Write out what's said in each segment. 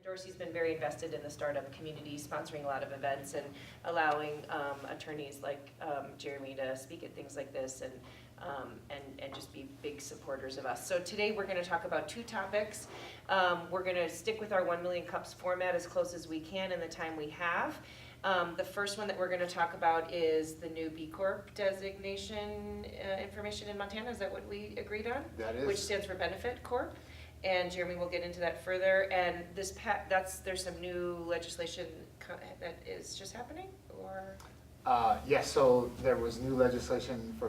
Dorsey's been very invested in the startup community, sponsoring a lot of events and allowing attorneys like Jeremy to speak at things like this and just be big supporters of us. So today we're going to talk about two topics. We're going to stick with our 1 million cups format as close as we can in the time we have. The first one that we're going to talk about is the new B Corp designation information in Montana. Is that what we agreed on? That is. Which stands for Benefit Corp. And Jeremy will get into that further. And there's some new legislation that is just happening, or? Yes, so there was new legislation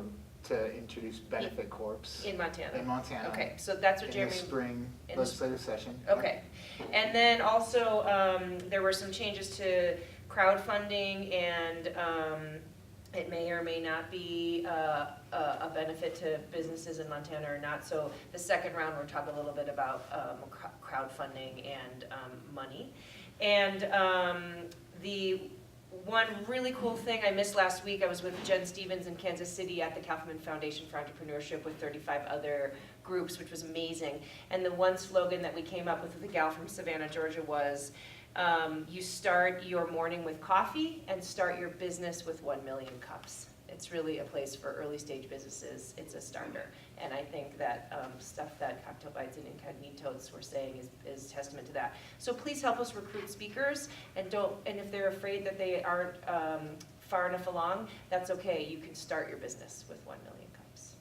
to introduce benefit corps. In Montana? In Montana. Okay, so that's what Jeremy. In the spring legislative session. Okay. And then also, there were some changes to crowdfunding, and it may or may not be a benefit to businesses in Montana or not. So the second round, we'll talk a little bit about crowdfunding and money. And the one really cool thing I missed last week, I was with Jen Stevens in Kansas City at the Kaufman Foundation for Entrepreneurship with 35 other groups, which was amazing. And the one slogan that we came up with the gal from Savannah, Georgia was, you start your morning with coffee and start your business with 1 million cups. It's really a place for early stage businesses. It's a starter. And I think that stuff that Cocktail Bites and Incognitos were saying is testament to that. So please help us recruit speakers, and if they're afraid that they aren't far enough along, that's okay. You can start your business with 1 million cups.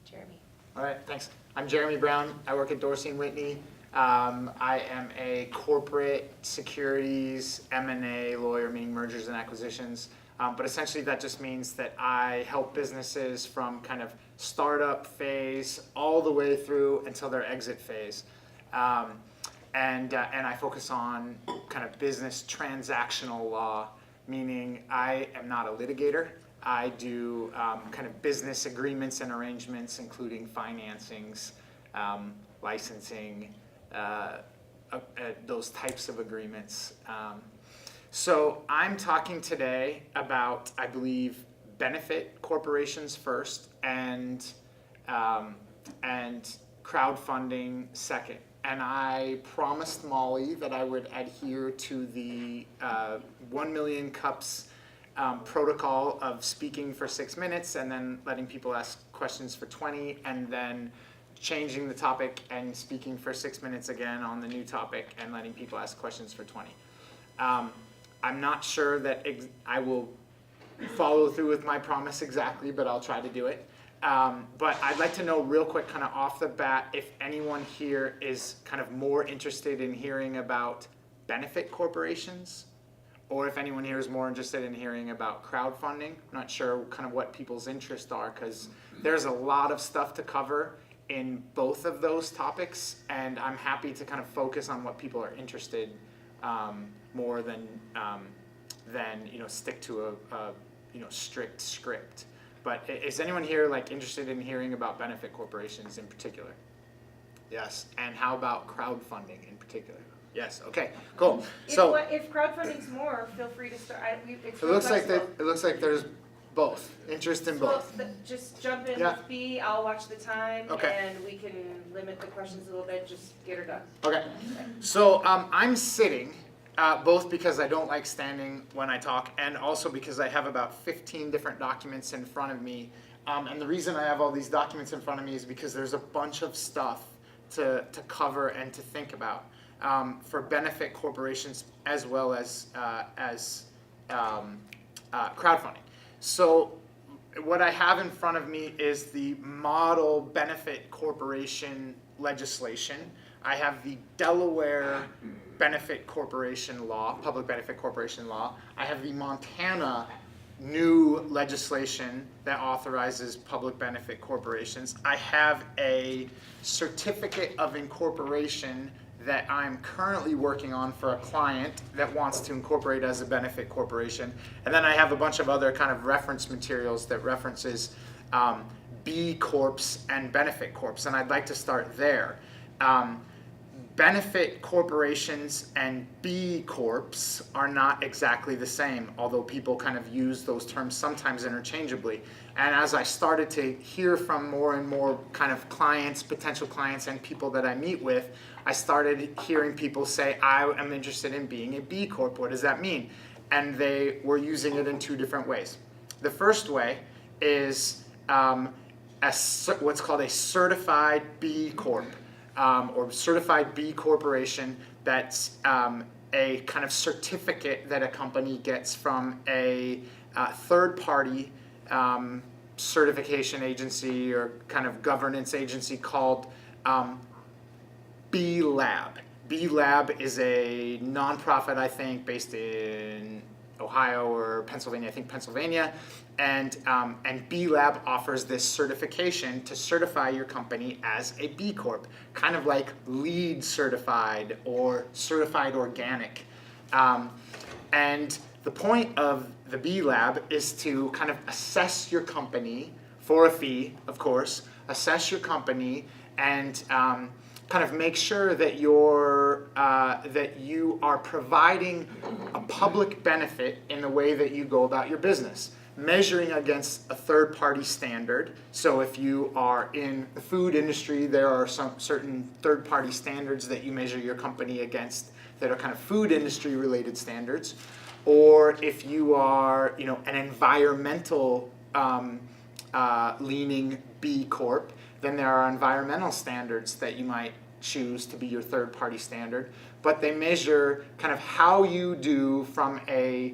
Jeremy. All right, thanks. I'm Jeremy Brown. I work at Dorsey and Whitney. I am a corporate securities M&A lawyer, meaning mergers and acquisitions. But essentially that just means that I help businesses from kind of startup phase all the way through until their exit phase. And I focus on kind of business transactional law, meaning I am not a litigator. I do kind of business agreements and arrangements, including financings, licensing, those types of agreements. So I'm talking today about, I believe, benefit corporations first and crowdfunding second. And I promised Molly that I would adhere to the 1 million cups protocol of speaking for 6 minutes and then letting people ask questions for 20, and then changing the topic and speaking for 6 minutes again on the new topic and letting people ask questions for 20. I'm not sure that I will follow through with my promise exactly, but I'll try to do it. But I'd like to know real quick, kind of off the bat, if anyone here is kind of more interested in hearing about benefit corporations, or if anyone here is more interested in hearing about crowdfunding. I'm not sure kind of what people's interests are, because there's a lot of stuff to cover in both of those topics, and I'm happy to kind of focus on what people are interested more than stick to a strict script. But is anyone here like interested in hearing about benefit corporations in particular? Yes. And how about crowdfunding in particular? Yes. Okay. Cool. So if crowdfunding's more, feel free to start. It looks like there's both interest in both. Just jump in with B. I'll watch the time, and we can limit the questions a little bit. Just get her done. Okay. So I'm sitting. Both because I don't like standing when I talk, and also because I have about 15 different documents in front of me. And the reason I have all these documents in front of me is because there's a bunch of stuff to cover and to think about for benefit corporations as well as crowdfunding. So what I have in front of me is the model benefit corporation legislation. I have the Delaware benefit corporation law, public benefit corporation law. I have the Montana new legislation that authorizes public benefit corporations. I have a certificate of incorporation that I'm currently working on for a client that wants to incorporate as a benefit corporation. And then I have a bunch of other kind of reference materials that references B Corps and benefit corps, and I'd like to start there. benefit corporations and B Corps are not exactly the same, although people kind of use those terms sometimes interchangeably. And as I started to hear from more and more kind of clients, potential clients, and people that I meet with, I started hearing people say, I am interested in being a B Corp. What does that mean? And they were using it in two different ways. The first way is what's called a certified B Corp. Or certified B corporation. That's a kind of certificate that a company gets from a third party certification agency or kind of governance agency called B Lab. B Lab is a nonprofit, I think, based in Ohio or Pennsylvania, I think Pennsylvania, and B Lab offers this certification to certify your company as a B Corp, kind of like LEED certified or certified organic. And the point of the B Lab is to kind of assess your company for a fee, of course, assess your company and kind of make sure that that you are providing a public benefit in the way that you go about your business, measuring against a third-party standard. So if you are in the food industry, there are some certain third-party standards that you measure your company against that are kind of food industry related standards. Or if you are, an environmental leaning B Corp, then there are environmental standards that you might choose to be your third-party standard. But they measure kind of how you do from a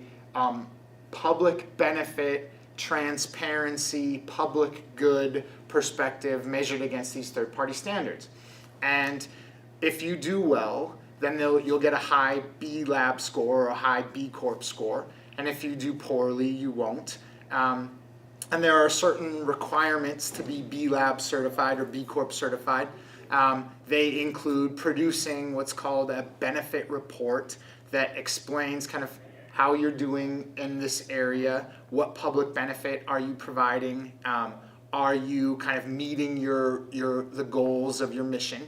public benefit, transparency, public good perspective measured against these third-party standards. And if you do well, then you'll get a high B Lab score or a high B Corp score. And if you do poorly, you won't. And there are certain requirements to be B Lab certified or B Corp certified. They include producing what's called a benefit report that explains kind of how you're doing in this area, what public benefit are you providing, are you kind of meeting the goals of your mission,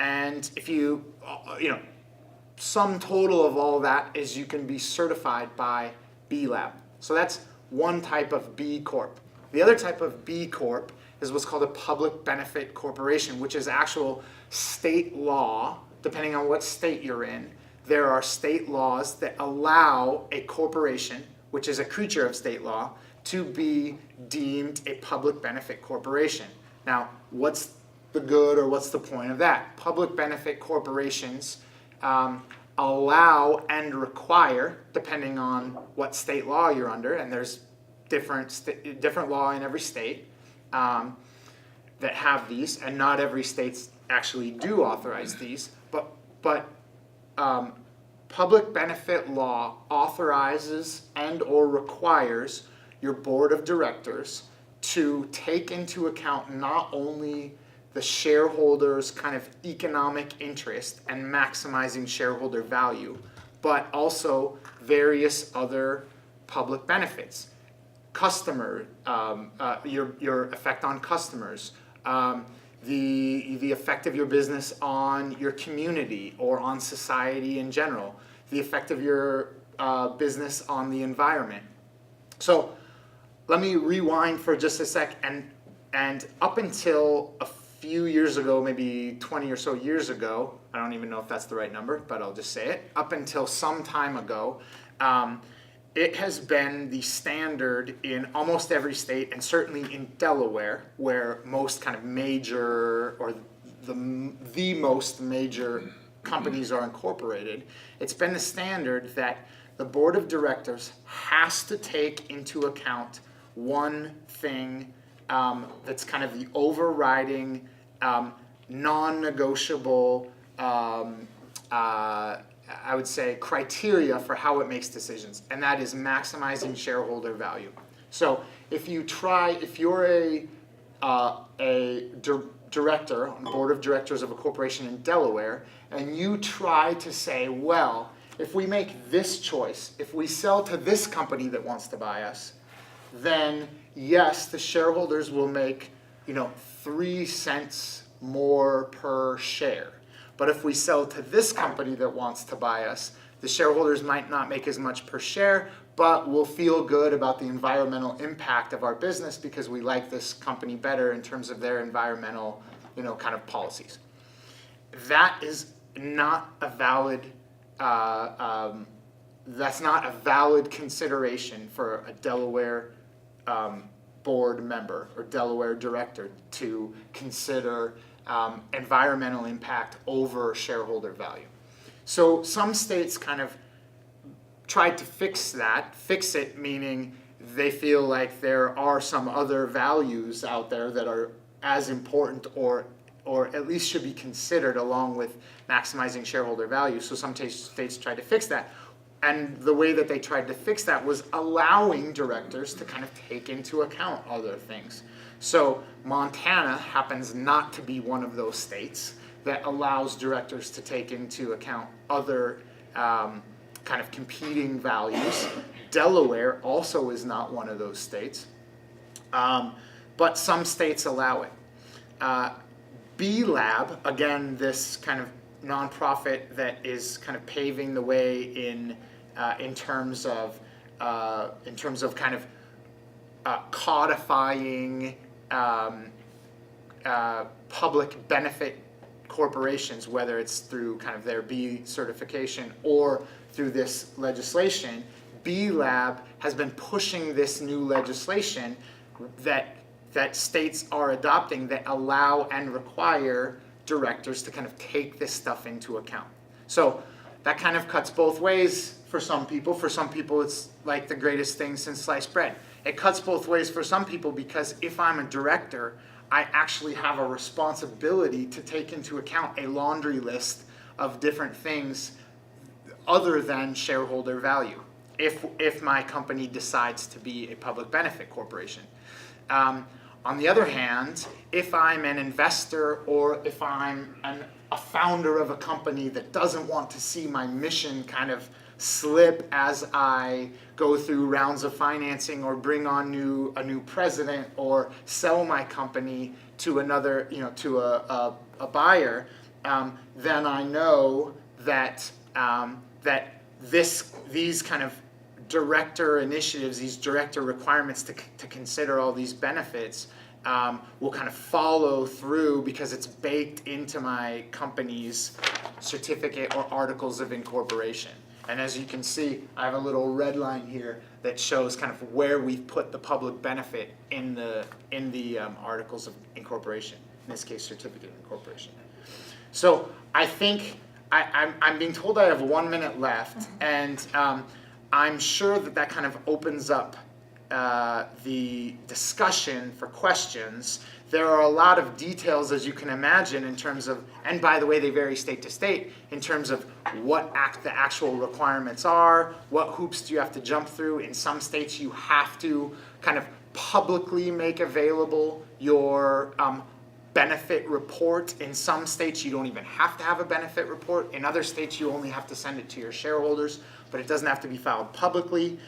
and if you sum total of all that is you can be certified by B Lab. So that's one type of B Corp. The other type of B Corp is what's called a public benefit corporation, which is actual state law. Depending on what state you're in, there are state laws that allow a corporation, which is a creature of state law, to be deemed a public benefit corporation. Now, what's the good or what's the point of that? Public benefit corporations allow and require, depending on what state law you're under, and there's different law in every state that have these, and not every state actually do authorize these, but public benefit law authorizes and or requires your board of directors to take into account not only the shareholders' kind of economic interest and maximizing shareholder value, but also various other public benefits. Customer, your effect on customers, the effect of your business on your community or on society in general, the effect of your business on the environment. So let me rewind for just a sec, and up until a few years ago, maybe 20 or so years ago, I don't even know if that's the right number, but I'll just say it, up until some time ago, it has been the standard in almost every state, and certainly in Delaware, where most kind of major, or the most major companies are incorporated. It's been the standard that the board of directors has to take into account one thing that's kind of the overriding, non-negotiable, I would say, criteria for how it makes decisions, and that is maximizing shareholder value. So if you're a director on the board of directors of a corporation in Delaware, and you try to say, well, if we make this choice, if we sell to this company that wants to buy us, then yes, the shareholders will make 3 cents more per share. But if we sell to this company that wants to buy us, the shareholders might not make as much per share, but we'll feel good about the environmental impact of our business because we like this company better in terms of their environmental, kind of policies. That is not a valid, that's not a valid consideration for a Delaware board member or Delaware director to consider environmental impact over shareholder value. So some states kind of tried to fix it meaning they feel like there are some other values out there that are as important or at least should be considered along with maximizing shareholder value. So some states tried to fix that. And the way that they tried to fix that was allowing directors to kind of take into account other things. So Montana happens not to be one of those states that allows directors to take into account other kind of competing values. Delaware also is not one of those states, but some states allow it. B-Lab, again, this kind of nonprofit that is kind of paving the way in terms of kind of codifying public benefit corporations, whether it's through kind of their B certification or through this legislation. B-Lab has been pushing this new legislation that states are adopting that allow and require directors to kind of take this stuff into account. So that kind of cuts both ways for some people. For some people, it's like the greatest thing since sliced bread. It cuts both ways for some people because if I'm a director, I actually have a responsibility to take into account a laundry list of different things other than shareholder value if my company decides to be a public benefit corporation. On the other hand, if I'm an investor or if I'm a founder of a company that doesn't want to see my mission kind of slip as I go through rounds of financing or bring on a new president or sell my company to another, to a buyer, then I know that these kind of director initiatives, these director requirements to consider all these benefits will kind of follow through because it's baked into my company's certificate or articles of incorporation. And as you can see, I have a little red line here that shows kind of where we've put the public benefit in the articles of incorporation, in this case, certificate of incorporation. So I think I'm being told I have 1 minute left, and I'm sure that kind of opens up the discussion for questions. There are a lot of details, as you can imagine, in terms of, and by the way, they vary state to state, in terms of what the actual requirements are, what hoops do you have to jump through. In some states, you have to kind of publicly make available your benefit report. In some states, you don't even have to have a benefit report. In other states, you only have to send it to your shareholders, but it doesn't have to be filed publicly.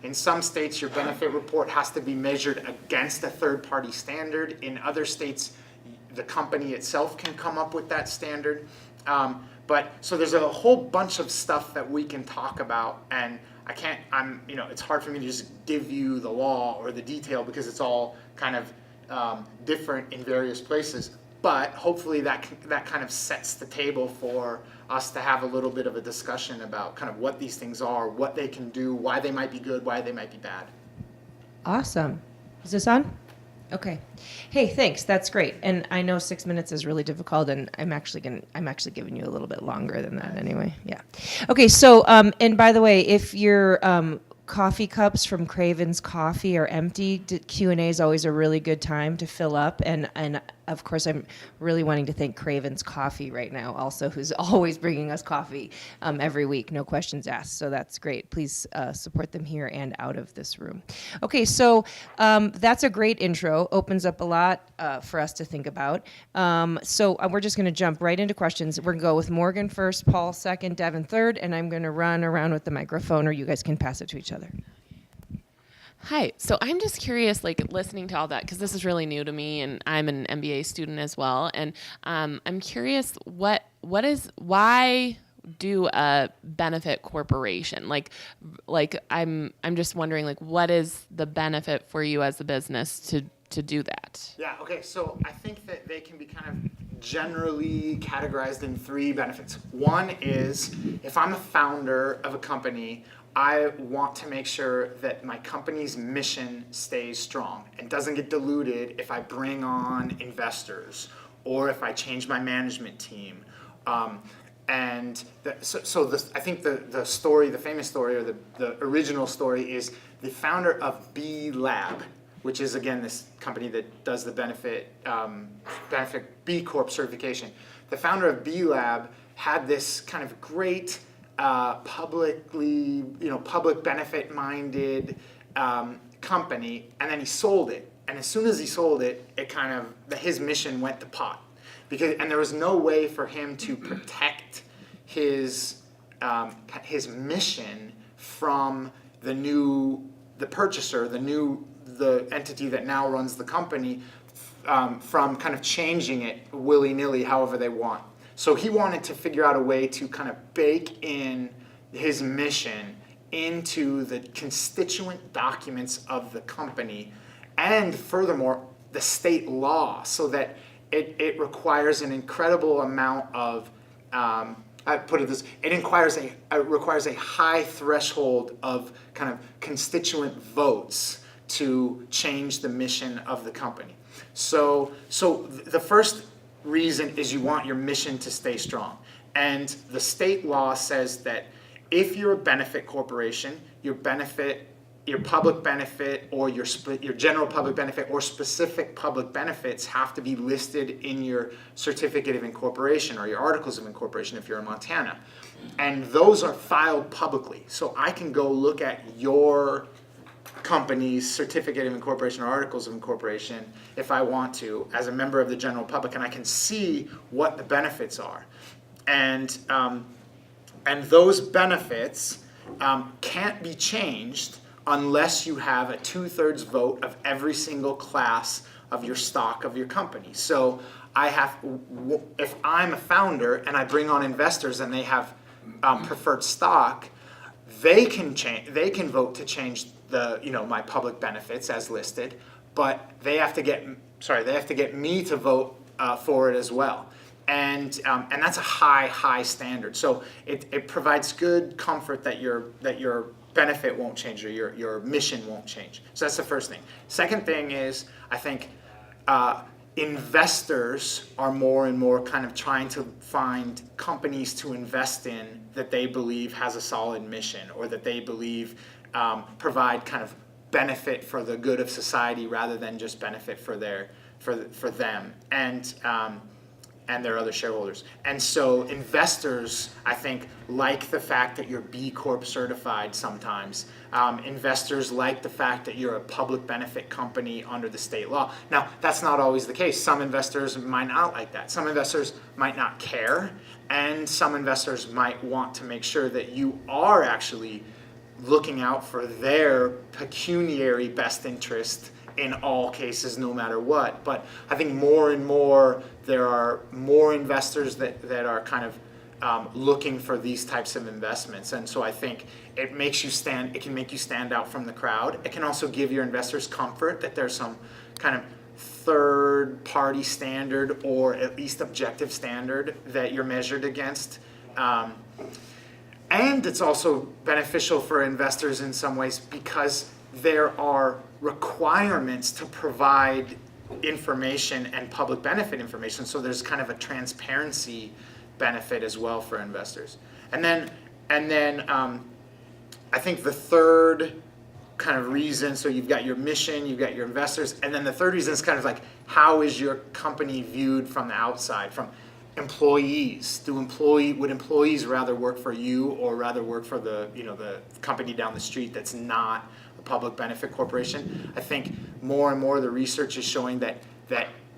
In some states, your benefit report has to be measured against a third-party standard. In other states, the company itself can come up with that standard. So there's a whole bunch of stuff that we can talk about, and it's hard for me to just give you the law or the detail because it's all kind of different in various places. But hopefully that kind of sets the table for us to have a little bit of a discussion about kind of what these things are, what they can do, why they might be good, why they might be bad. Awesome. Is this on? Okay. Hey, thanks. That's great. And I know 6 minutes is really difficult, and I'm actually giving you a little bit longer than that anyway. Yeah. Okay. So, and by the way, if your coffee cups from Craven's Coffee are empty, Q&A is always a really good time to fill up. And of course, I'm really wanting to thank Craven's Coffee right now also, who's always bringing us coffee every week, no questions asked. So that's great. Please support them here and out of this room. Okay, so that's a great intro. Opens up a lot for us to think about. So we're just going to jump right into questions. We're going to go with Morgan first, Paul second, Devin third, and I'm going to run around with the microphone, or you guys can pass it to each other. Hi. So I'm just curious, like listening to all that, because this is really new to me, and I'm an MBA student as well. And I'm curious, why do a benefit corporation? Like I'm just wondering, like, what is the benefit for you as a business to do that? Yeah, okay, so I think that they can be kind of generally categorized in three benefits. One is if I'm a founder of a company, I want to make sure that my company's mission stays strong and doesn't get diluted if I bring on investors or if I change my management team. I think the story, the famous story, or the original story is the founder of B Lab, which is again this company that does the benefit B Corp certification. The founder of B Lab had this kind of great public benefit minded company, and then he sold it. And as soon as he sold it, his mission went to pot, and there was no way for him to protect his mission from the purchaser, the entity that now runs the company, from kind of changing it willy-nilly however they want. So he wanted to figure out a way to kind of bake in his mission into the constituent documents of the company, and furthermore, the state law, so that it requires an incredible amount of, I put it this, it requires a high threshold of kind of constituent votes to change the mission of the company. So the first reason is you want your mission to stay strong. And the state law says that if you're a benefit corporation, your public benefit or your general public benefit or specific public benefits have to be listed in your certificate of incorporation or your articles of incorporation if you're in Montana. And those are filed publicly. So I can go look at your company's certificate of incorporation or articles of incorporation if I want to as a member of the general public, and I can see what the benefits are. And those benefits can't be changed unless you have a 2/3 vote of every single class of your stock of your company. So if I'm a founder and I bring on investors and they have preferred stock, they can vote to change my public benefits as listed, but they have to get me to vote for it as well. And that's a high standard. So it provides good comfort that your benefit won't change or your mission won't change. So that's the first thing. Second thing is, I think investors are more and more kind of trying to find companies to invest in that they believe has a solid mission, or that they believe provide kind of benefit for the good of society rather than just benefit for them and their other shareholders. And so investors, I think, like the fact that you're B Corp certified sometimes. Investors like the fact that you're a public benefit company under the state law. Now, that's not always the case. Some investors might not like that. Some investors might not care. And some investors might want to make sure that you are actually looking out for their pecuniary best interest in all cases, no matter what. But I think more and more there are more investors that are kind of looking for these types of investments. And so I think it can make you stand out from the crowd. It can also give your investors comfort that there's some kind of third party standard, or at least objective standard, that you're measured against. And it's also beneficial for investors in some ways because there are requirements to provide information and public benefit information. So there's kind of a transparency benefit as well for investors. And then I think the third kind of reason, so you've got your mission, you've got your investors, and then the third reason is kind of like, how is your company viewed from the outside, from employees? Would employees rather work for you or rather work for the company down the street that's not a public benefit corporation? I think more and more the research is showing that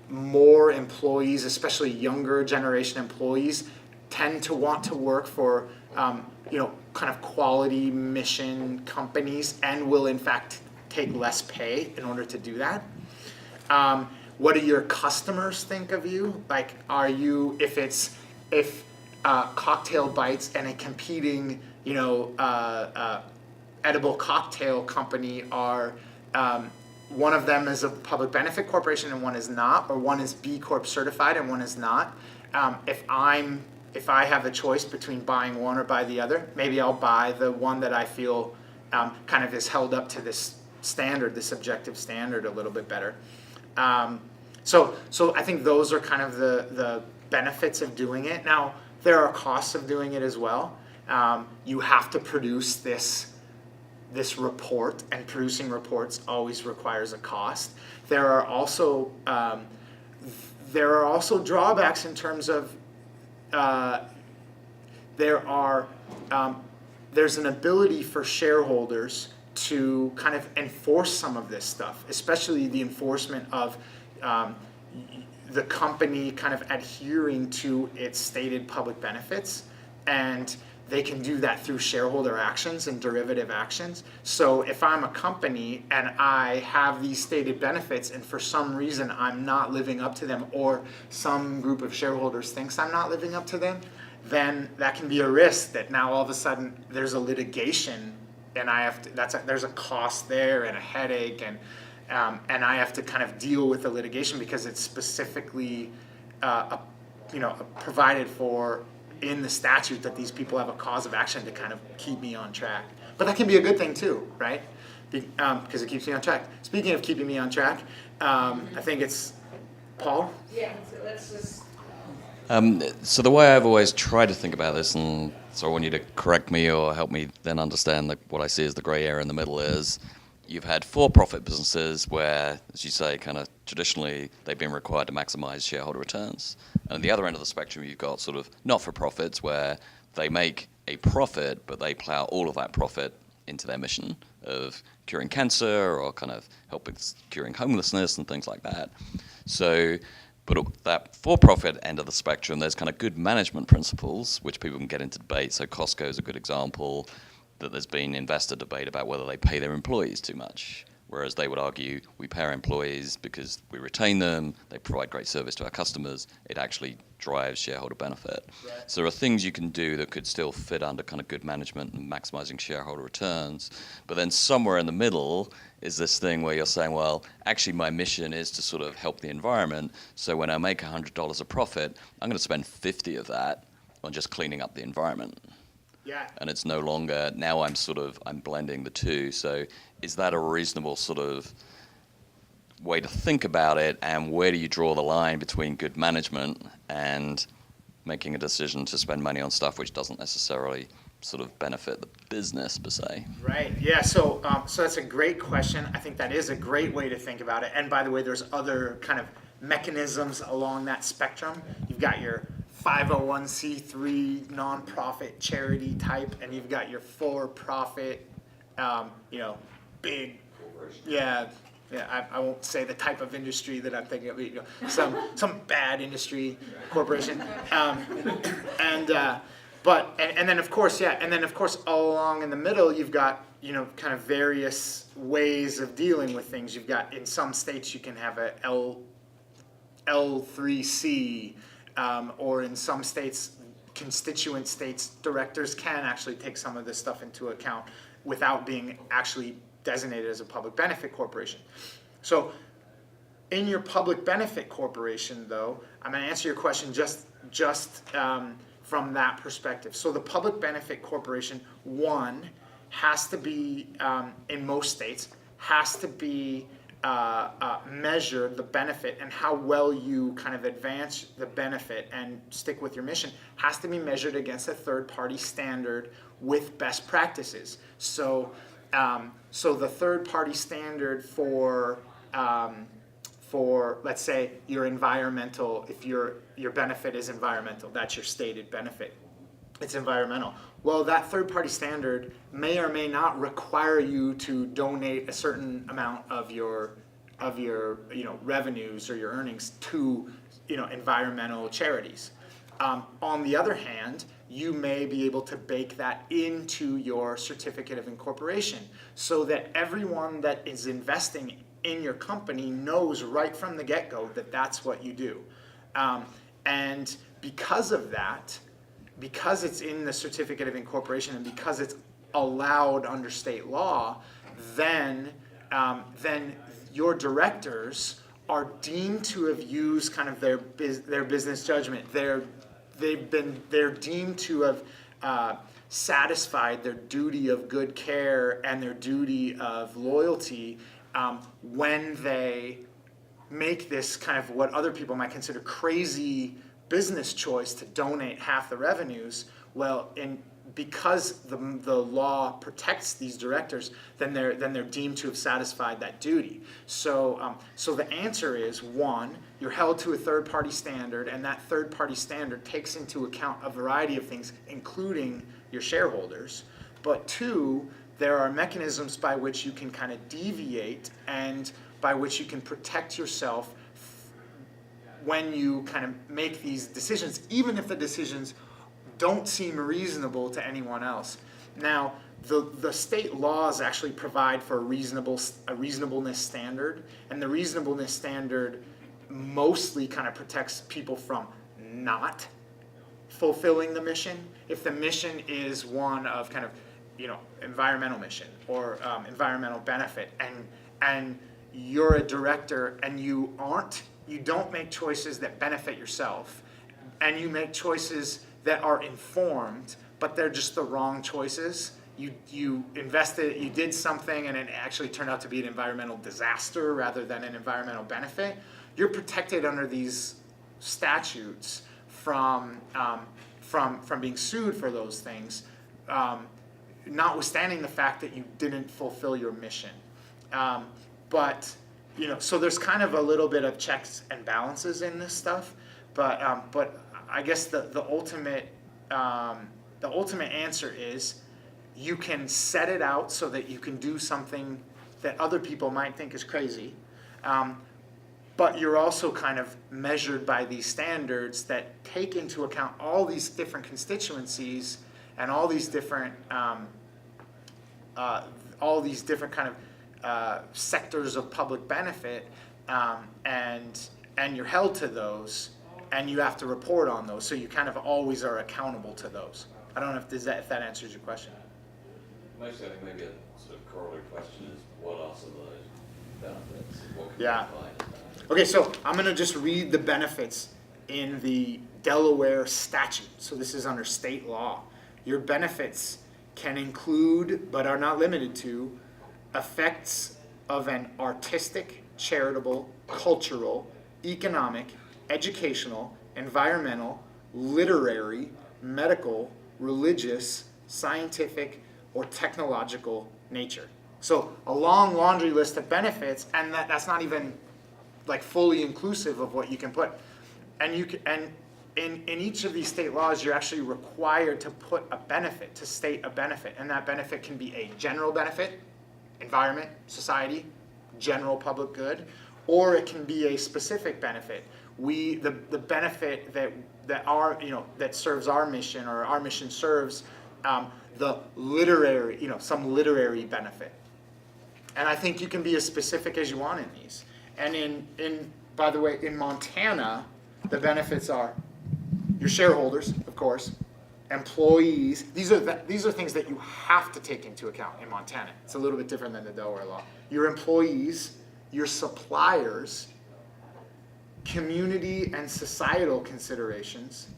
more employees, especially younger generation employees, tend to want to work for kind of quality mission companies, and will in fact take less pay in order to do that? What do your customers think of you? Like, are you, if Cocktail Bites and a competing, edible cocktail company are, one of them is a public benefit corporation and one is not, or one is B Corp certified and one is not. If I have a choice between buying one or buy the other, maybe I'll buy the one that I feel kind of is held up to this standard, this objective standard a little bit better. So I think those are kind of the benefits of doing it. Now, there are costs of doing it as well. You have to produce this report, and producing reports always requires a cost. There are also drawbacks in terms of there's an ability for shareholders to kind of enforce some of this stuff, especially the enforcement of the company kind of adhering to its stated public benefits, and they can do that through shareholder actions and derivative actions. So if I'm a company and I have these stated benefits and for some reason I'm not living up to them, or some group of shareholders thinks I'm not living up to them, then that can be a risk that now all of a sudden there's a litigation, and there's a cost there and a headache, and I have to kind of deal with the litigation because it's specifically provided for in the statute that these people have a cause of action to kind of keep me on track. But that can be a good thing too, right? Because it keeps me on track. Speaking of keeping me on track, I think it's Paul. Yeah, so let's just. So the way I've always tried to think about this, and so I want you to correct me or help me then understand that what I see as the grey area in the middle is, you've had for-profit businesses where, as you say, kind of traditionally they've been required to maximize shareholder returns. And at the other end of the spectrum, you've got sort of not-for-profits where they make a profit, but they plow all of that profit into their mission of curing cancer or kind of helping curing homelessness and things like that. So, but at that for-profit end of the spectrum, there's kind of good management principles, which people can get into debate. So Costco is a good example, that there's been investor debate about whether they pay their employees too much. Whereas they would argue, we pay our employees because we retain them, they provide great service to our customers, it actually drives shareholder benefit. Right. So there are things you can do that could still fit under kind of good management and maximizing shareholder returns. But then somewhere in the middle is this thing where you're saying, well, actually my mission is to sort of help the environment, so when I make $100 a profit, I'm going to spend 50 of that on just cleaning up the environment. Yeah. And it's no longer, now I'm blending the two. So is that a reasonable sort of way to think about it? And where do you draw the line between good management and making a decision to spend money on stuff which doesn't necessarily sort of benefit the business per se? Right. Yeah. So that's a great question. I think that is a great way to think about it. And by the way, there's other kind of mechanisms along that spectrum. You've got your 501c3 nonprofit charity type, and you've got your for-profit, big, I won't say the type of industry that I'm thinking of, some bad industry corporation, and then of course all along in the middle you've got kind of various ways of dealing with things. You've got, in some states you can have a L3C. Or in some states, constituent states, directors can actually take some of this stuff into account without being actually designated as a public benefit corporation. So in your public benefit corporation, though, I'm going to answer your question just from that perspective. So the public benefit corporation, one, has to be, in most states, has to be measure the benefit, and how well you kind of advance the benefit and stick with your mission has to be measured against a third-party standard with best practices. So the third-party standard for let's say your environmental, if your benefit is environmental, that's your stated benefit. It's environmental. Well, that third-party standard may or may not require you to donate a certain amount of your revenues or your earnings to environmental charities. On the other hand, you may be able to bake that into your certificate of incorporation so that everyone that is investing in your company knows right from the get-go that that's what you do. And because of that, because it's in the certificate of incorporation and because it's allowed under state law, then your directors are deemed to have used kind of their business judgment. They're deemed to have satisfied their duty of good care and their duty of loyalty when they make this kind of what other people might consider crazy business choice to donate half the revenues. Well, because the law protects these directors, then they're deemed to have satisfied that duty. So the answer is, one, you're held to a third-party standard, and that third-party standard takes into account a variety of things, including your shareholders. But two, there are mechanisms by which you can kind of deviate and by which you can protect yourself when you kind of make these decisions, even if the decisions don't seem reasonable to anyone else. Now, the state laws actually provide for a reasonableness standard, and the reasonableness standard mostly kind of protects people from not fulfilling the mission. If the mission is one of kind of, environmental mission or environmental benefit, and you're a director and you don't make choices that benefit yourself, and you make choices that are informed, but they're just the wrong choices. You invested, you did something, and it actually turned out to be an environmental disaster rather than an environmental benefit. You're protected under these statutes from being sued for those things, notwithstanding the fact that you didn't fulfill your mission. But so there's kind of a little bit of checks and balances in this stuff, but I guess the ultimate answer is you can set it out so that you can do something that other people might think is crazy, but you're also kind of measured by these standards that take into account all these different constituencies and all these different kind of sectors of public benefit, and you're held to those. And you have to report on those, so you kind of always are accountable to those. I don't know if that answers your question. Mostly, I think maybe a sort of corollary question is, what are some of those benefits? What can Yeah. you define as benefits? Okay, so I'm going to just read the benefits in the Delaware statute. So this is under state law. Your benefits can include, but are not limited to, effects of an artistic, charitable, cultural, economic, educational, environmental, literary, medical, religious, scientific, or technological nature. So a long laundry list of benefits, and that's not even like fully inclusive of what you can put. And in each of these state laws, you're actually required to put a benefit, to state a benefit, and that benefit can be a general benefit, environment, society, general public good, or it can be a specific benefit. The benefit that serves our mission, or our mission serves the literary, some literary benefit. And I think you can be as specific as you want in these. And by the way, in Montana, the benefits are your shareholders, of course, employees. These are things that you have to take into account in Montana. It's a little bit different than the Delaware law. Your employees, your suppliers, community and societal considerations,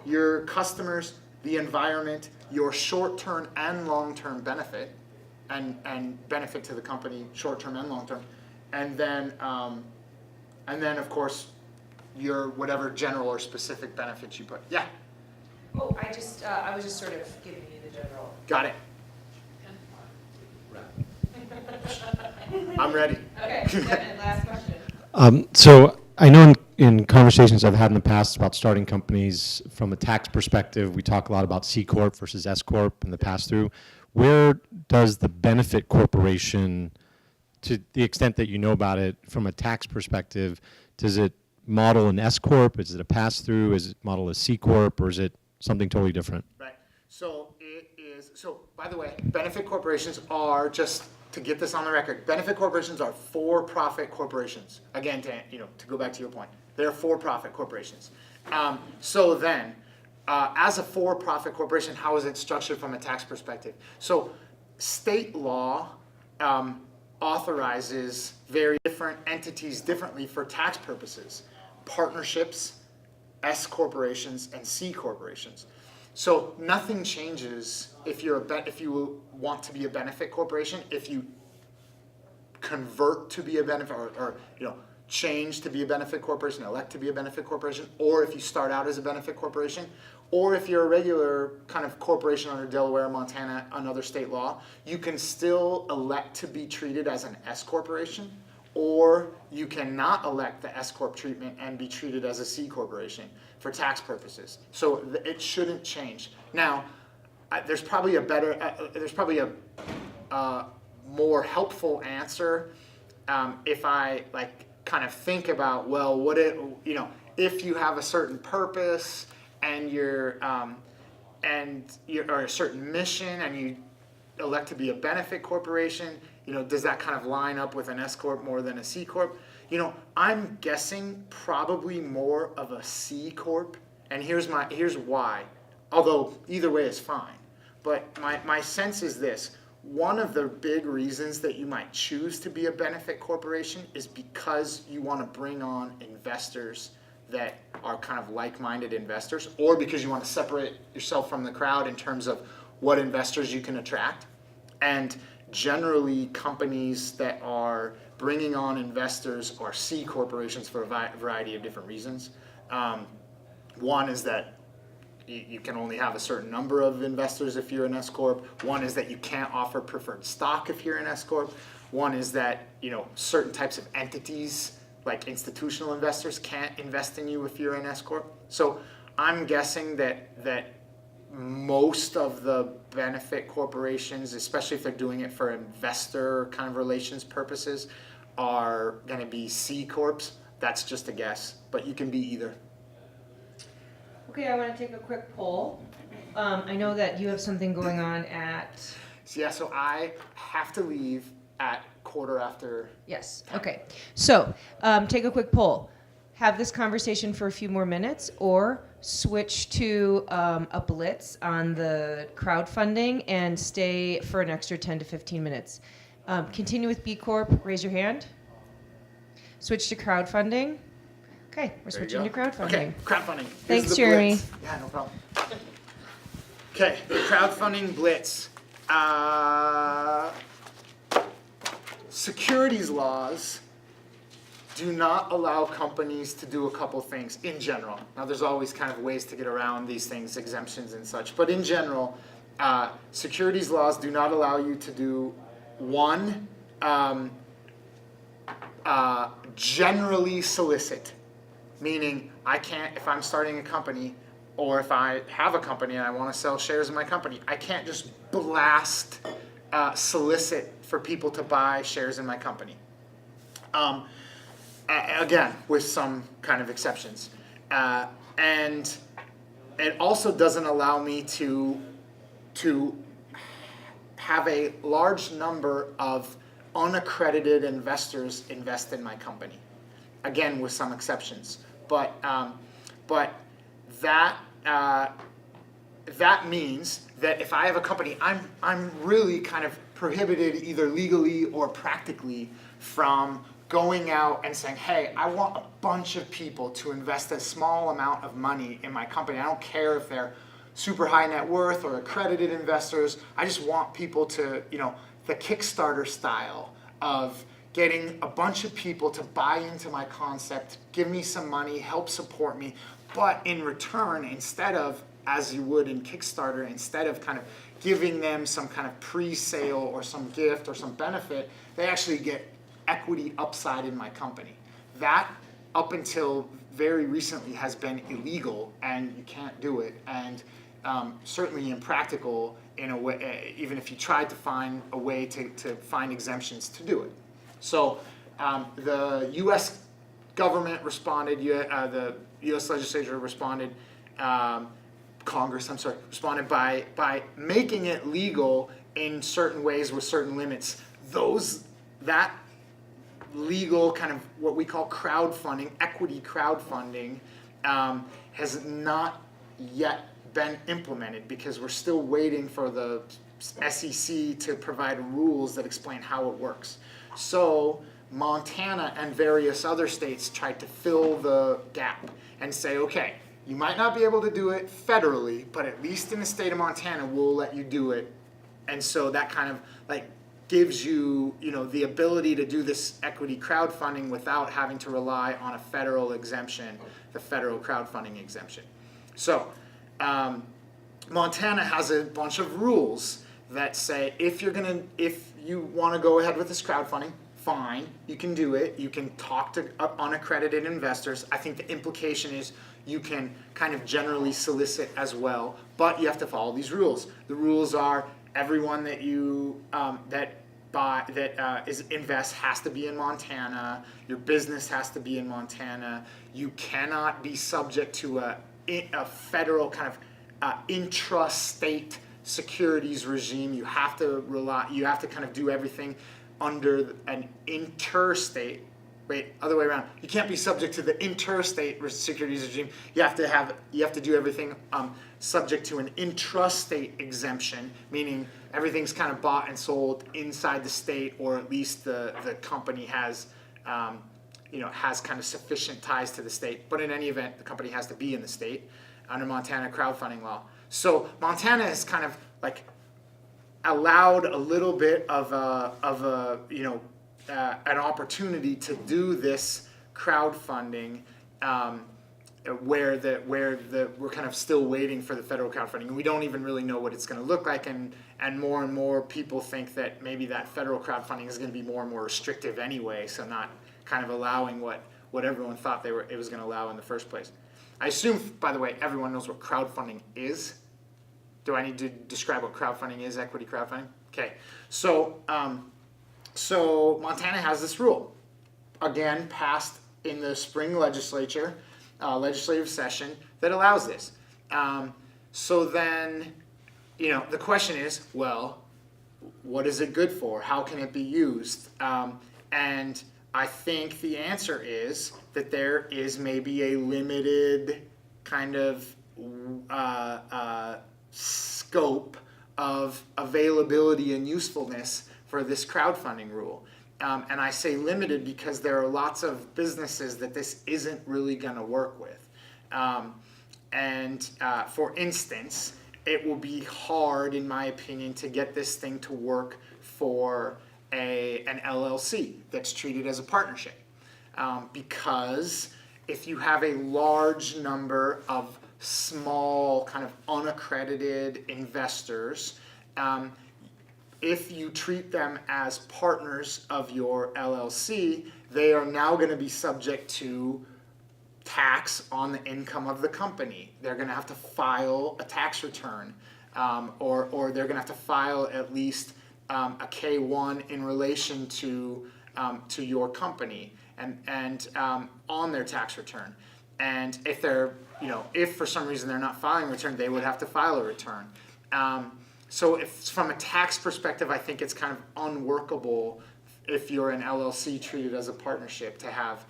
your customers, the environment, your short-term and long-term benefit, and benefit to the company, short-term and long-term, and then of course your whatever general or specific benefits you put. Yeah. Oh, I was just sort of giving you the general. Got it. I'm ready. Okay, Devin, last question. So I know in conversations I've had in the past about starting companies from a tax perspective, we talk a lot about C Corp versus S Corp and the pass-through. Where does the benefit corporation, to the extent that you know about it from a tax perspective, does it model an S Corp? Is it a pass-through? Is it model a C Corp? Or is it something totally different? So it is, so by the way, benefit corporations are, just to get this on the record, benefit corporations are for-profit corporations. Again, to go back to your point, they're for-profit corporations. So then, as a for-profit corporation, how is it structured from a tax perspective? So state law authorizes very different entities differently for tax purposes. Partnerships, S corporations, and C corporations. So nothing changes if you want to be a benefit corporation, if you convert to be a benefit or change to be a benefit corporation, elect to be a benefit corporation, or if you start out as a benefit corporation, or if you're a regular kind of corporation under Delaware, Montana, another state law, you can still elect to be treated as an S corporation, or you cannot elect the S corp treatment and be treated as a C corporation for tax purposes. So it shouldn't change. Now, there's probably a more helpful answer if I kind of think about, well, if you have a certain purpose and you're or a certain mission and you elect to be a benefit corporation, does that kind of line up with an S corp more than a C corp? I'm guessing probably more of a C corp, and here's why. Although either way is fine, but my sense is this: one of the big reasons that you might choose to be a benefit corporation is because you want to bring on investors that are kind of like-minded investors, or because you want to separate yourself from the crowd in terms of what investors you can attract. And generally, companies that are bringing on investors are C corporations for a variety of different reasons. One is that you can only have a certain number of investors if you're an S corp. One is that you can't offer preferred stock if you're an S corp. One is that certain types of entities, like institutional investors, can't invest in you if you're an S corp. So I'm guessing that most of the benefit corporations, especially if they're doing it for investor kind of relations purposes, are going to be C corps. That's just a guess, but you can be either. Okay, I want to take a quick poll. I know that you have something going on at... So I have to leave at 15:15. Yes, okay. So take a quick poll. Have this conversation for a few more minutes, or switch to a blitz on the crowdfunding and stay for an extra 10 to 15 minutes. Continue with B Corp, raise your hand. Switch to crowdfunding. Okay, we're switching to crowdfunding. Okay, crowdfunding. Thanks, the Jeremy. blitz. Yeah, no problem. Okay, the crowdfunding blitz. Securities laws do not allow companies to do a couple things in general. Now, there's always kind of ways to get around these things, exemptions and such, but in general, securities laws do not allow you to do one, generally solicit. Meaning, I can't, if I'm starting a company, or if I have a company and I want to sell shares in my company, I can't just blast, solicit for people to buy shares in my company. Again, with some kind of exceptions. And it also doesn't allow me to have a large number of unaccredited investors invest in my company. Again, with some exceptions. But that means that if I have a company, I'm really kind of prohibited either legally or practically from going out and saying, hey, I want a bunch of people to invest a small amount of money in my company. I don't care if they're super high net worth or accredited investors. I just want people to, the Kickstarter style of getting a bunch of people to buy into my concept, give me some money, help support me, but in return, instead of, as you would in Kickstarter, instead of kind of giving them some kind of pre-sale or some gift or some benefit, they actually get equity upside in my company. That, up until very recently, has been illegal, and you can't do it, and certainly impractical in a way, even if you tried to find a way to find exemptions to do it. So the U.S. government responded, the U.S. legislature responded Congress, responded by making it legal in certain ways with certain limits. That legal kind of what we call crowdfunding, equity crowdfunding, has not yet been implemented because we're still waiting for the SEC to provide rules that explain how it works. So Montana and various other states tried to fill the gap and say, okay, you might not be able to do it federally, but at least in the state of Montana, we'll let you do it. And so that kind of like gives you, the ability to do this equity crowdfunding without having to rely on a federal exemption, the federal crowdfunding exemption. So Montana has a bunch of rules that say if you want to go ahead with this crowdfunding, fine, you can do it. You can talk to unaccredited investors. I think the implication is you can kind of generally solicit as well, but you have to follow these rules. The rules are everyone that you invests has to be in Montana. Your business has to be in Montana. You cannot be subject to a federal kind of intrastate securities regime. You have to kind of do everything under an interstate. Wait, other way around. You can't be subject to the interstate securities regime. You have to do everything subject to an intrastate exemption, meaning everything's kind of bought and sold inside the state, or at least the company has has kind of sufficient ties to the state. But in any event, the company has to be in the state under Montana crowdfunding law. So Montana has kind of like allowed a little bit of an opportunity to do this crowdfunding, where we're kind of still waiting for the federal crowdfunding, and we don't even really know what it's going to look like, and more people think that maybe that federal crowdfunding is going to be more and more restrictive anyway, so not kind of allowing what everyone thought it was going to allow in the first place. I assume, by the way, everyone knows what crowdfunding is. Do I need to describe what crowdfunding is, equity crowdfunding? Okay, so Montana has this rule, again, passed in the spring legislative session, that allows this. So then, the question is, well, what is it good for? How can it be used? And I think the answer is that there is maybe a limited kind of scope of availability and usefulness for this crowdfunding rule. And I say limited because there are lots of businesses that this isn't really going to work with. For instance, it will be hard, in my opinion, to get this thing to work for an LLC that's treated as a partnership. Because if you have a large number of small, kind of unaccredited investors, if you treat them as partners of your LLC, they are now going to be subject to tax on the income of the company. They're going to have to file a tax return, or they're going to have to file at least a K-1 in relation to your company and on their tax return. And if if for some reason they're not filing a return, they would have to file a return. So if from a tax perspective, I think it's kind of unworkable if you're an LLC treated as a partnership to have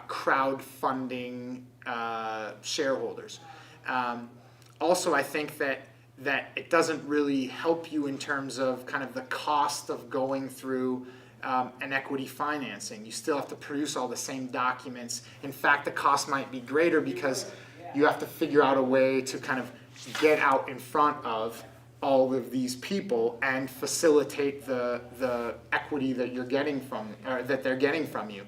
crowdfunding shareholders. Also, I think that it doesn't really help you in terms of kind of the cost of going through an equity financing. You still have to produce all the same documents. In fact, the cost might be greater because you have to figure out a way to kind of get out in front of all of these people and facilitate the equity that you're getting from, or that they're getting from you.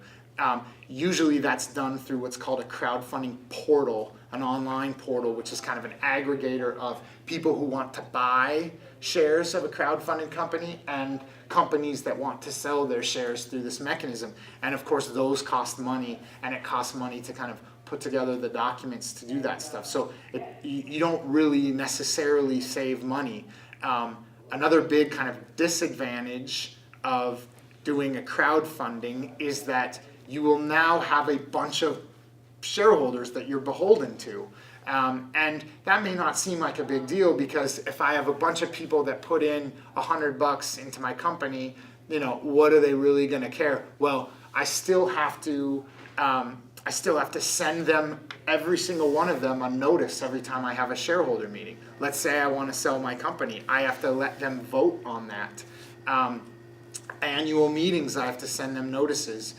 Usually that's done through what's called a crowdfunding portal, an online portal, which is kind of an aggregator of people who want to buy shares of a crowdfunding company and companies that want to sell their shares through this mechanism. And of course those cost money, and it costs money to kind of put together the documents to do that stuff. So you don't really necessarily save money. Another big kind of disadvantage of doing a crowdfunding is that you will now have a bunch of shareholders that you're beholden to. And that may not seem like a big deal, because if I have a bunch of people that put in $100 into my company, what are they really going to care? Well, I still have to send them, every single one of them, a notice every time I have a shareholder meeting. Let's say I want to sell my company. I have to let them vote on that. Annual meetings, I have to send them notices.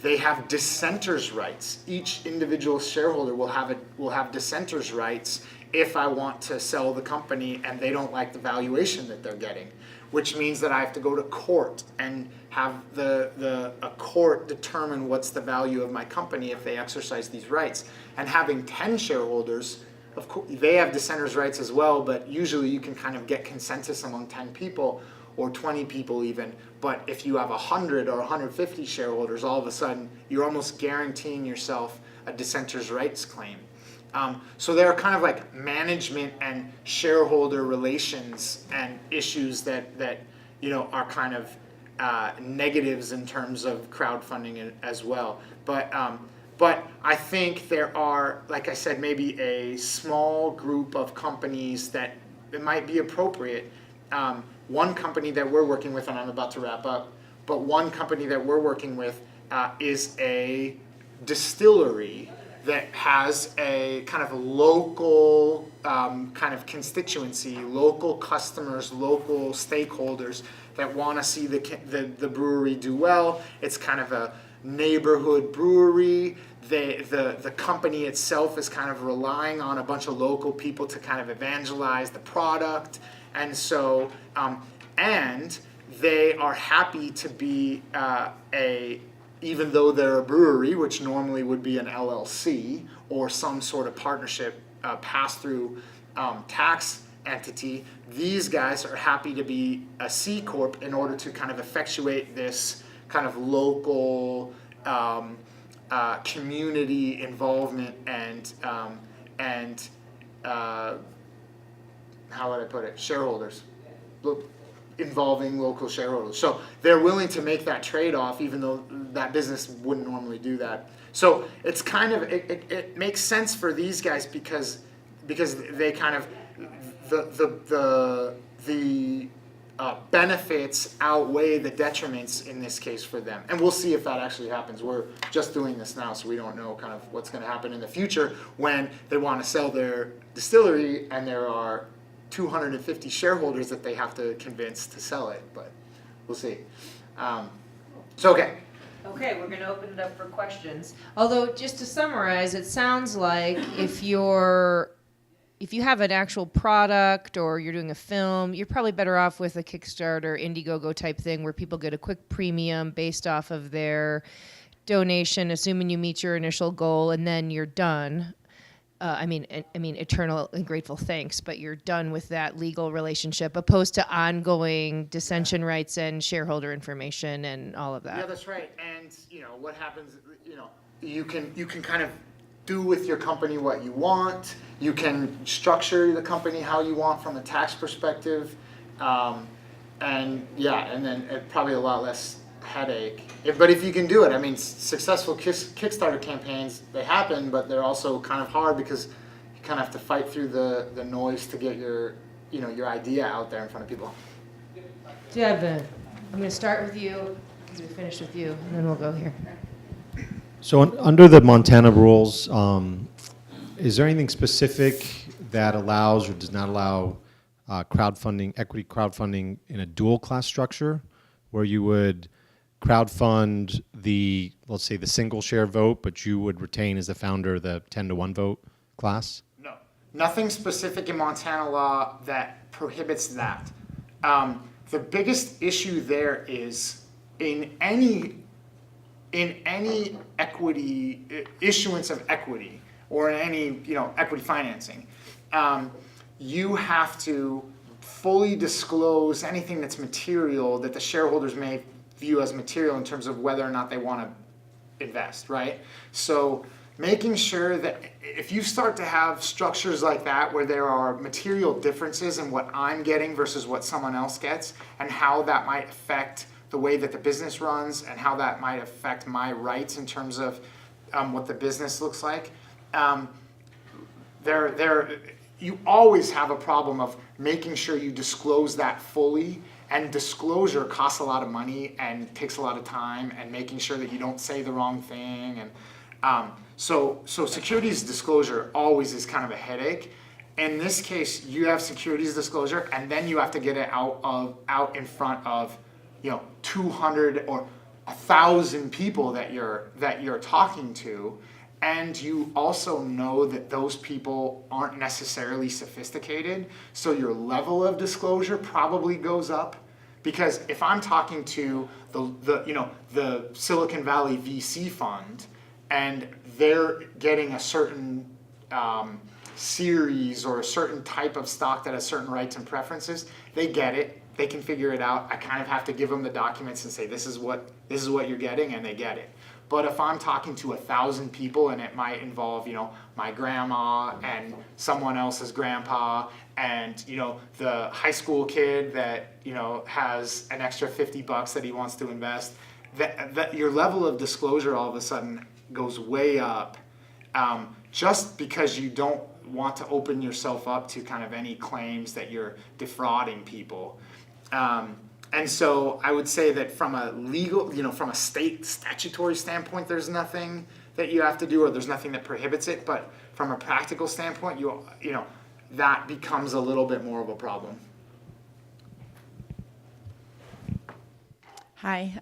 They have dissenters' rights. Each individual shareholder will have dissenters' rights if I want to sell the company and they don't like the valuation that they're getting, which means that I have to go to court and have a court determine what's the value of my company if they exercise these rights. And having 10 shareholders, of course, they have dissenters' rights as well, but usually you can kind of get consensus among 10 people or 20 people even. But if you have 100 or 150 shareholders, all of a sudden you're almost guaranteeing yourself a dissenter's rights claim. So there are kind of like management and shareholder relations and issues that are kind of negatives in terms of crowdfunding as well. But I think there are, like I said, maybe a small group of companies that it might be appropriate. One company that we're working with, and I'm about to wrap up, but one company that we're working with is a distillery that has a kind of local kind of constituency, local customers, local stakeholders that want to see the brewery do well. It's kind of a neighborhood brewery. The company itself is kind of relying on a bunch of local people to kind of evangelize the product. And so, and they are happy to be even though they're a brewery, which normally would be an LLC or some sort of partnership pass-through tax entity, these guys are happy to be a C Corp in order to kind of effectuate this kind of local community involvement and how would I put it? Shareholders. Involving local shareholders. So they're willing to make that trade-off, even though that business wouldn't normally do that. So it's kind of, it makes sense for these guys because they kind of, the benefits outweigh the detriments in this case for them. And we'll see if that actually happens. We're just doing this now, so we don't know kind of what's going to happen in the future when they want to sell their distillery and there are 250 shareholders that they have to convince to sell it, but we'll see. Okay. Okay, we're going to open it up for questions. Although, just to summarize, it sounds like if you have an actual product or you're doing a film, you're probably better off with a Kickstarter, Indiegogo type thing where people get a quick premium based off of their donation, assuming you meet your initial goal, and then you're done. I mean, eternal and grateful thanks, but you're done with that legal relationship, opposed to ongoing dissension rights and shareholder information and all of that. Yeah, that's right. And what happens? You can kind of do with your company what you want. You can structure the company how you want from a tax perspective, and then probably a lot less headache. But if you can do it, I mean, successful Kickstarter campaigns, they happen, but they're also kind of hard because you kind of have to fight through the noise to get your idea out there in front of people. Devin, I'm going to start with you because we finished with you, and then we'll go here. So under the Montana rules, is there anything specific that allows or does not allow equity crowdfunding in a dual class structure, where you would crowdfund let's say the single share vote, but you would retain as the founder the 10-to-1 vote class? No, nothing specific in Montana law that prohibits that. The biggest issue there is in any equity issuance of equity or in any equity financing, you have to fully disclose anything that's material that the shareholders may view as material in terms of whether or not they want to invest, right? So making sure that if you start to have structures like that where there are material differences in what I'm getting versus what someone else gets and how that might affect the way that the business runs and how that might affect my rights in terms of what the business looks like, you always have a problem of making sure you disclose that fully, and disclosure costs a lot of money and takes a lot of time, and making sure that you don't say the wrong thing, and so securities disclosure always is kind of a headache. In this case, you have securities disclosure, and then you have to get it out in front of 200 or 1,000 people that you're talking to. And you also know that those people aren't necessarily sophisticated, so your level of disclosure probably goes up. Because if I'm talking to the Silicon Valley VC fund, and they're getting a certain series or a certain type of stock that has certain rights and preferences, they get it, they can figure it out. I kind of have to give them the documents and say, this is what you're getting, and they get it. But if I'm talking to 1,000 people, and it might involve, my grandma and someone else's grandpa, and the high school kid that has an extra $50 that he wants to invest, that your level of disclosure all of a sudden goes way up, just because you don't want to open yourself up to kind of any claims that you're defrauding people. And so I would say that from a legal, from a state statutory standpoint, there's nothing that you have to do, or there's nothing that prohibits it. But from a practical standpoint, that becomes a little bit more of a problem. Hi.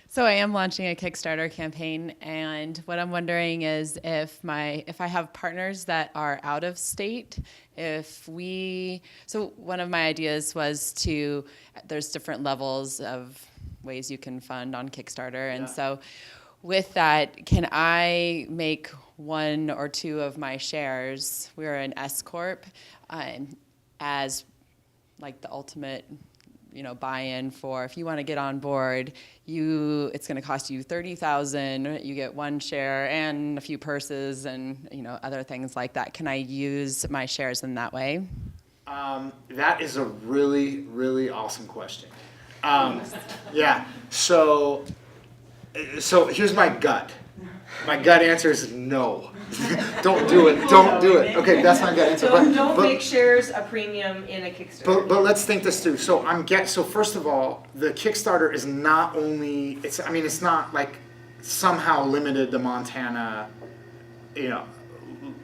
So I am launching a Kickstarter campaign, and what I'm wondering is if I have partners that are out of state, so one of my ideas was there's different levels of ways you can fund on Kickstarter, and so with that, can I make one or two of my shares, we're an S Corp, as like the ultimate buy-in for, if you want to get on board, it's going to cost you $30,000. You get one share and a few purses and other things like that. Can I use my shares in that way? That is a really, really awesome question. Yeah. So here's my gut. My gut answer is no. Don't do it. Don't do it. Okay, that's my gut answer. Don't make shares a premium in a Kickstarter. But let's think this through. So first of all, the Kickstarter is not only it's not like somehow limited to Montana,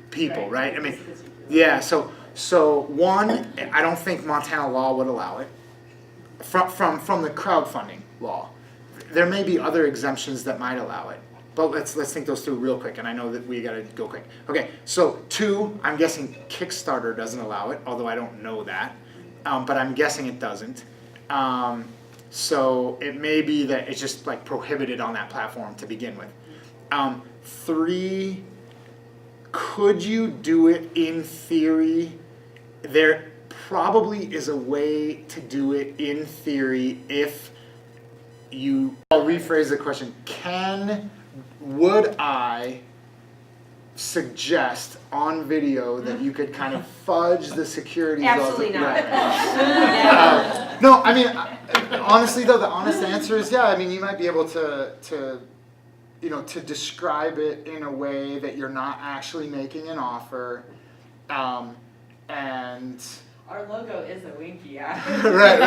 people, right? I mean, yeah. So one, I don't think Montana law would allow it. From the crowdfunding law, there may be other exemptions that might allow it. But let's think those through real quick, and I know that we gotta go quick. Okay, so 2, I'm guessing Kickstarter doesn't allow it, although I don't know that, but I'm guessing it doesn't. So it may be that it's just like prohibited on that platform to begin with. 3, could you do it in theory? There probably is a way to do it in theory if I'll rephrase the question. Would I suggest on video that you could kind of fudge the securities? Absolutely not. No, I mean, honestly though, the honest answer is yeah. I mean, you might be able to describe it in a way that you're not actually making an offer, and Our logo is a winky, yeah. right.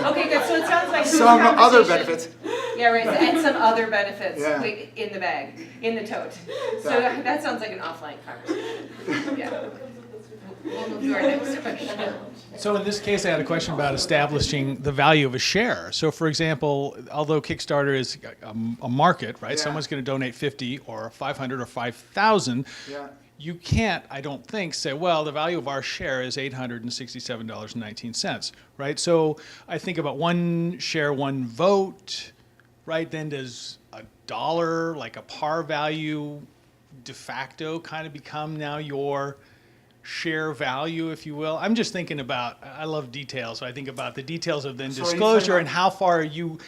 Okay, good. So it sounds like Some other benefits. Yeah, right. And some other benefits Yeah. in the bag, in the tote. So that sounds like an offline conversation. Yeah. We'll move to our next question. So in this case, I had a question about establishing the value of a share. So for example, although Kickstarter is a market, right? Yeah. Someone's going to donate 50 or 500 or 5,000. Yeah. You can't, I don't think, say, well, the value of our share is $867.19, right? So I think about one share, one vote, right? Then does $1, like a par value, de facto kind of become now your share value, if you will? I'm just thinking about, I love details, so I think about the details of then So are you disclosure talking and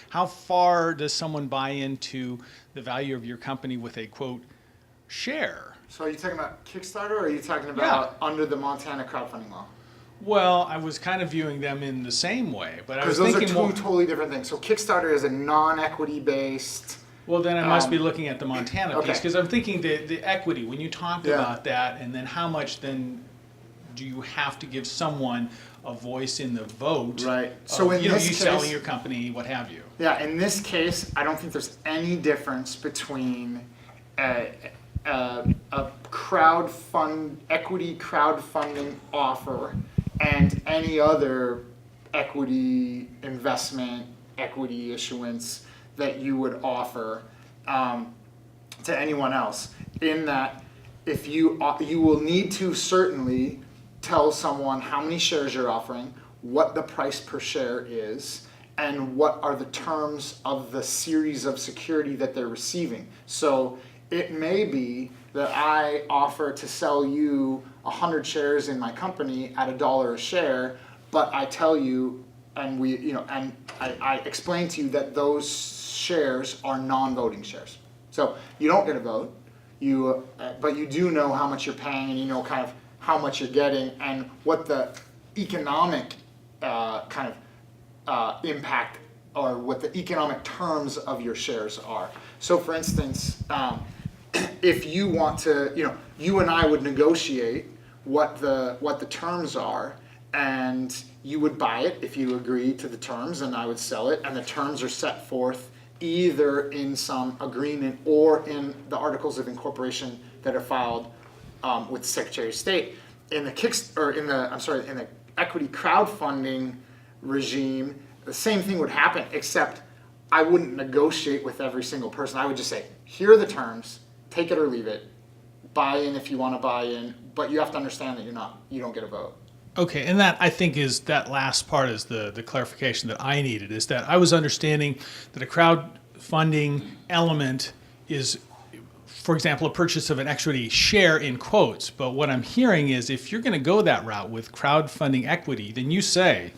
how far does someone buy into the value of your company with a, quote, share? So are you talking about Kickstarter, or are you talking about under the Montana crowdfunding law? Well, I was kind of viewing them in the same way, but I was Because those are thinking two more. totally different things. So Kickstarter is a non-equity based Well, then I must be looking at the Montana piece, okay. because I'm thinking the equity, when you talked Yeah. about that, and then how much then do you have to give someone a voice in the vote? Right. Of, So in you know, this you selling case- your company, what have you. Yeah, in this case, I don't think there's any difference between a equity crowdfunding offer and any other equity investment, equity issuance that you would offer to anyone else. In that, if you will need to certainly tell someone how many shares you're offering, what the price per share is, and what are the terms of the series of security that they're receiving. So it may be that I offer to sell you 100 shares in my company at $1 a share, but I tell you, and I explain to you that those shares are non-voting shares. So you don't get a vote, but you do know how much you're paying, and you know kind of how much you're getting, and what the economic impact, or what the economic terms of your shares are. So for instance, if you want to, you and I would negotiate what the terms are, and you would buy it if you agree to the terms, and I would sell it, and the terms are set forth either in some agreement or in the articles of incorporation that are filed with the Secretary of State. In the equity crowdfunding regime, the same thing would happen, except I wouldn't negotiate with every single person. I would just say, here are the terms, take it or leave it, buy in if you want to buy in, but you have to understand that you don't get a vote. Okay, and that I think is that last part is the clarification that I needed, is that I was understanding that a crowdfunding element is, for example, a purchase of an equity share in quotes. But what I'm hearing is if you're going to go that route with crowdfunding equity, then you say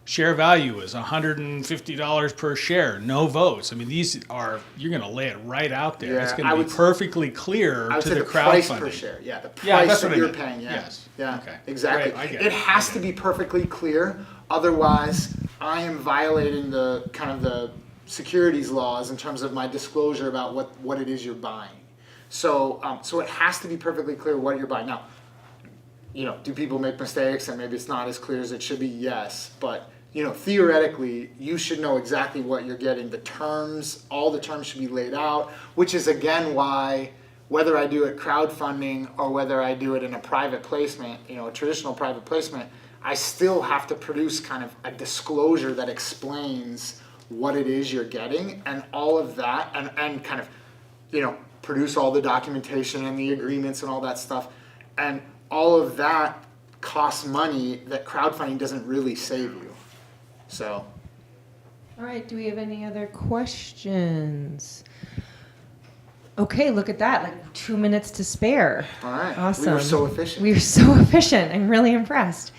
share value is $150 per share, no votes. I mean, you're going to lay it right out there. Yeah, it's going to be perfectly clear I would to say the the price crowdfunding. per share. Yeah, the Yeah, price that's that what I you're meant. paying. Yeah. Yes. Yeah. Okay. Exactly. Great, I get It it. has I to get be perfectly clear. Otherwise, I am violating the securities laws in terms of my disclosure about what it is you're buying. So it has to be perfectly clear what you're buying. Now, do people make mistakes and maybe it's not as clear as it should be? Yes, but theoretically, you should know exactly what you're getting. The terms, all the terms should be laid out, which is again why, whether I do it crowdfunding or whether I do it in a private placement, a traditional private placement, I still have to produce kind of a disclosure that explains what it is you're getting and all of that, and kind of, produce all the documentation and the agreements and all that stuff. And all of that costs money that crowdfunding doesn't really save you. So. All right, do we have any other questions? Okay, look at that, like 2 minutes to spare. All right. Awesome. We were so efficient. We were so efficient. I'm really impressed.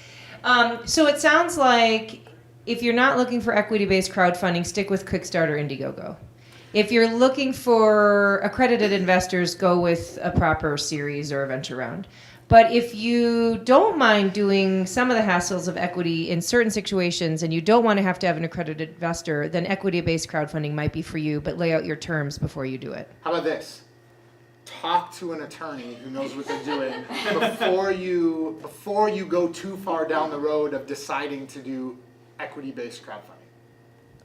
So it sounds like if you're not looking for equity-based crowdfunding, stick with Kickstarter, Indiegogo. If you're looking for accredited investors, go with a proper series or a venture round. But if you don't mind doing some of the hassles of equity in certain situations and you don't want to have an accredited investor, then equity-based crowdfunding might be for you, but lay out your terms before you do it. How about this? Talk to an attorney who knows what they're doing before you go too far down the road of deciding to do equity-based crowdfunding.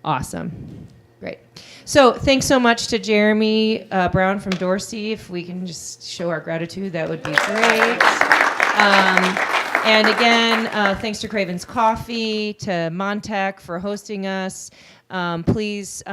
Awesome. Great. So thanks so much to Jeremy Brown from Dorsey. If we can just show our gratitude, that would be great. And again, thanks to Craven's Coffee, to Montec for hosting us. Please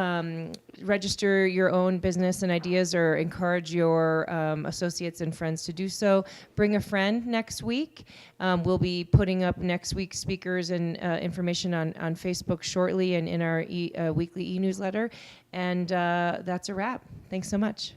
register your own business and ideas or encourage your associates and friends to do so. Bring a friend next week. We'll be putting up next week's speakers and information on Facebook shortly and in our weekly e-newsletter. And that's a wrap. Thanks so much.